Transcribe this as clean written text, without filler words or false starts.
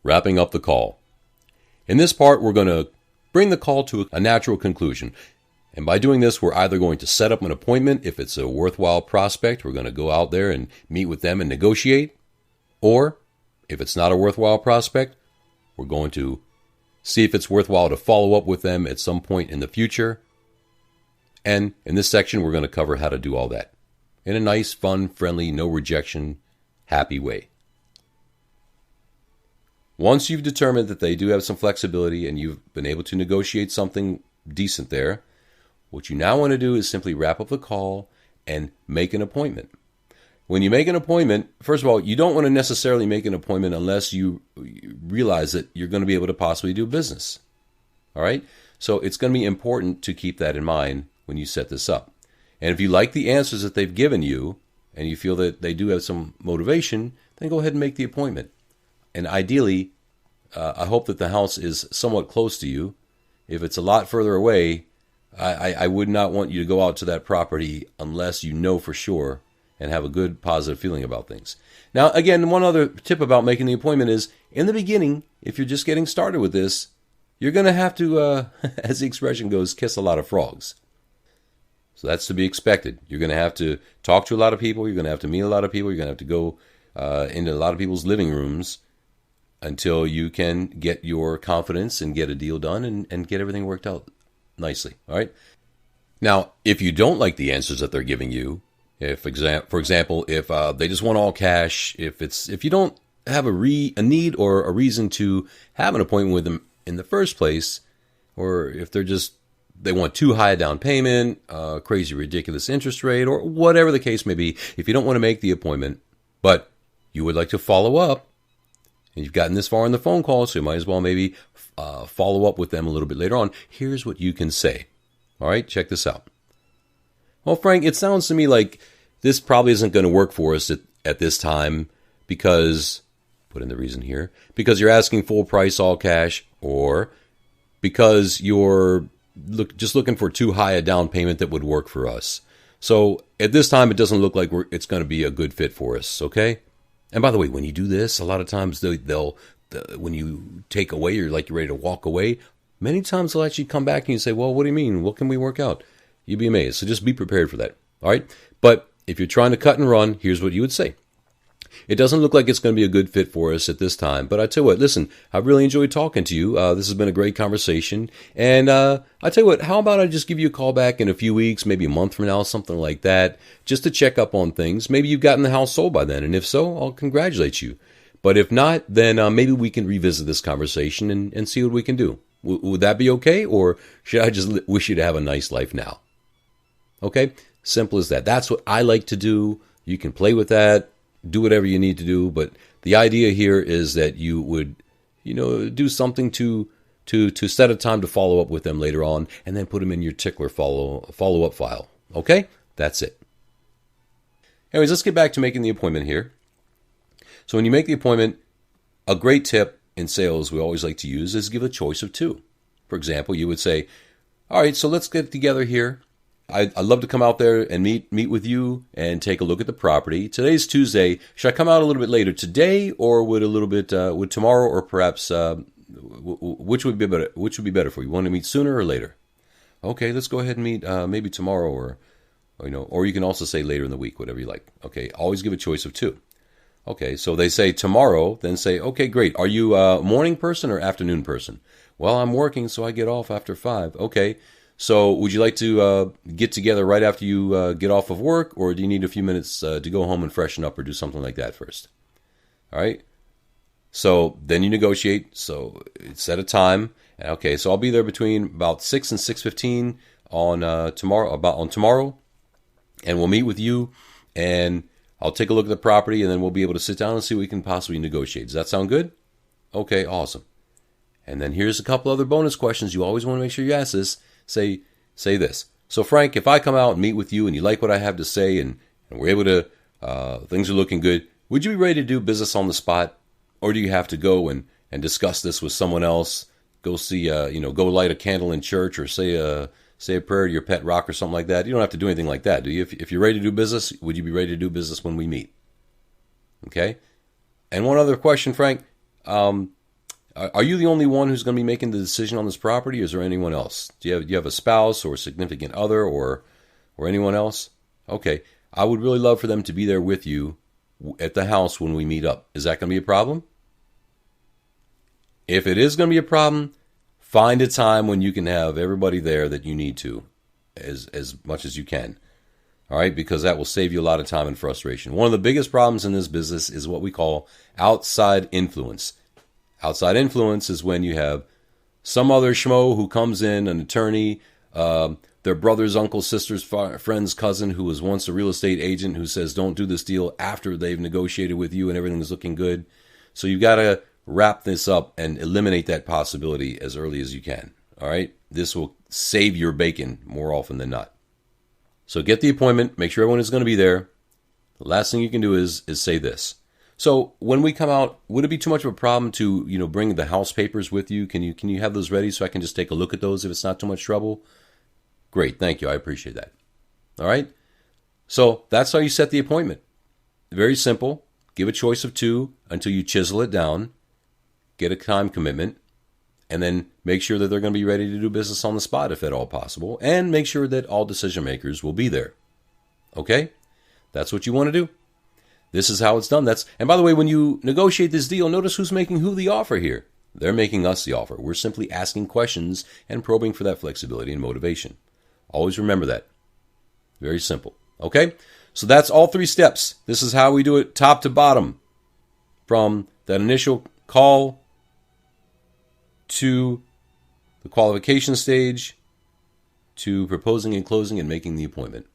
Wrapping up the call. In this part, we're going to bring the call to a natural conclusion. And by doing this, we're either going to set up an appointment if it's a worthwhile prospect. We're going to go out there and meet with them and negotiate. Or if it's not a worthwhile prospect, we're going to see if it's worthwhile to follow up with them at some point in the future. And in this section, we're going to cover how to do all that in a nice, fun, friendly, no rejection, happy way. Once you've determined that they do have some flexibility and you've been able to negotiate something decent there, what you now want to do is simply wrap up the call and make an appointment. When you make an appointment, first of all, you don't want to necessarily make an appointment unless you realize that you're going to be able to possibly do business. All right? So it's going to be important to keep that in mind when you set this up. And if you like the answers that they've given you and you feel that they do have some motivation, then go ahead and make the appointment. And ideally, I hope that the house is somewhat close to you. If it's a lot further away, I would not want you to go out to that property unless you know for sure and have a good positive feeling about things. Now, again, one other tip about making the appointment is, in the beginning, if you're just getting started with this, you're going to have to, as the expression goes, kiss a lot of frogs. So that's to be expected. You're going to have to talk to a lot of people. You're going to have to meet a lot of people. You're going to have to go into a lot of people's living rooms until you can get your confidence and get a deal done and get everything worked out nicely. All right. Now, if you don't like the answers that they're giving you, for example, if they just want all cash, if you don't have a need or a reason to have an appointment with them in the first place, or if they want too high a down payment, crazy ridiculous interest rate, or whatever the case may be, if you don't want to make the appointment, but you would like to follow up, and you've gotten this far in the phone call, so you might as well maybe follow up with them a little bit later on. Here's what you can say. All right, check this out. Well, Frank, it sounds to me like this probably isn't going to work for us at this time because, put in the reason here, because you're asking full price, all cash, or because you're just looking for too high a down payment that would work for us. So at this time, it doesn't look like it's going to be a good fit for us, okay? And by the way, when you do this, a lot of times when you take away, you're ready to walk away, many times they'll actually come back and you say, well, what do you mean? What can we work out? You'd be amazed. So just be prepared for that. All right. But if you're trying to cut and run, here's what you would say. It doesn't look like it's going to be a good fit for us at this time. But I tell you what, listen, I've really enjoyed talking to you. This has been a great conversation. And I tell you what, how about I just give you a call back in a few weeks, maybe a month from now, something like that, just to check up on things. Maybe you've gotten the house sold by then. And if so, I'll congratulate you. But if not, then maybe we can revisit this conversation and see what we can do. Would that be okay? Or should I just wish you to have a nice life now? Okay? Simple as that. That's what I like to do. You can play with that. Do whatever you need to do, but the idea here is that you would, do something to set a time to follow up with them later on, and then put them in your tickler follow-up file. Okay? That's it. Anyways, let's get back to making the appointment here. So when you make the appointment, a great tip in sales we always like to use is give a choice of two. For example, you would say, all right, so let's get together here. I'd love to come out there and meet with you and take a look at the property. Today's Tuesday. Should I come out a little bit later today, or would tomorrow, or perhaps which would be better? Which would be better for you? Want to meet sooner or later? Okay, let's go ahead and meet maybe tomorrow, or you can also say later in the week, whatever you like. Okay, always give a choice of two. Okay, so they say tomorrow, then say, okay, great. Are you a morning person or afternoon person? Well, I'm working, so I get off after 5. Okay. So would you like to get together right after you get off of work, or do you need a few minutes to go home and freshen up or do something like that first? All right. So then you negotiate. So set a time. Okay. So I'll be there between about 6 and 6:15 on tomorrow, and we'll meet with you, and I'll take a look at the property, and then we'll be able to sit down and see what we can possibly negotiate. Does that sound good? Okay. Awesome. And then here's a couple other bonus questions. You always want to make sure you ask this. Say this. So, Frank, if I come out and meet with you and you like what I have to say and we're able to, things are looking good, would you be ready to do business on the spot? Or do you have to go and discuss this with someone else? Go see, go light a candle in church, or say a prayer to your pet rock or something like that. You don't have to do anything like that, do you? If you're ready to do business, would you be ready to do business when we meet? Okay? And one other question, Frank. Are you the only one who's going to be making the decision on this property, or is there anyone else? Do you have a spouse or a significant other or anyone else? Okay, I would really love for them to be there with you at the house when we meet up. Is that going to be a problem? If it is going to be a problem, find a time when you can have everybody there that you need to, as much as you can. All right, because that will save you a lot of time and frustration. One of the biggest problems in this business is what we call outside influence. Outside influence is when you have some other schmo who comes in, an attorney, their brother's uncle, sister's friend's cousin who was once a real estate agent who says don't do this deal after they've negotiated with you and everything is looking good. So you've got to wrap this up and eliminate that possibility as early as you can. All right? This will save your bacon more often than not. So get the appointment. Make sure everyone is going to be there. The last thing you can do is say this. So when we come out, would it be too much of a problem to, bring the house papers with you? Can you have those ready so I can just take a look at those if it's not too much trouble? Great, thank you. I appreciate that. All right? So that's how you set the appointment. Very simple. Give a choice of 2 until you chisel it down. Get a time commitment. And then make sure that they're going to be ready to do business on the spot if at all possible. And make sure that all decision makers will be there. Okay? That's what you want to do. This is how it's done. And by the way, when you negotiate this deal, notice who's making who the offer here. They're making us the offer. We're simply asking questions and probing for that flexibility and motivation. Always remember that. Very simple. Okay? So that's all 3 steps. This is how we do it top to bottom. From that initial call to the qualification stage to proposing and closing and making the appointment.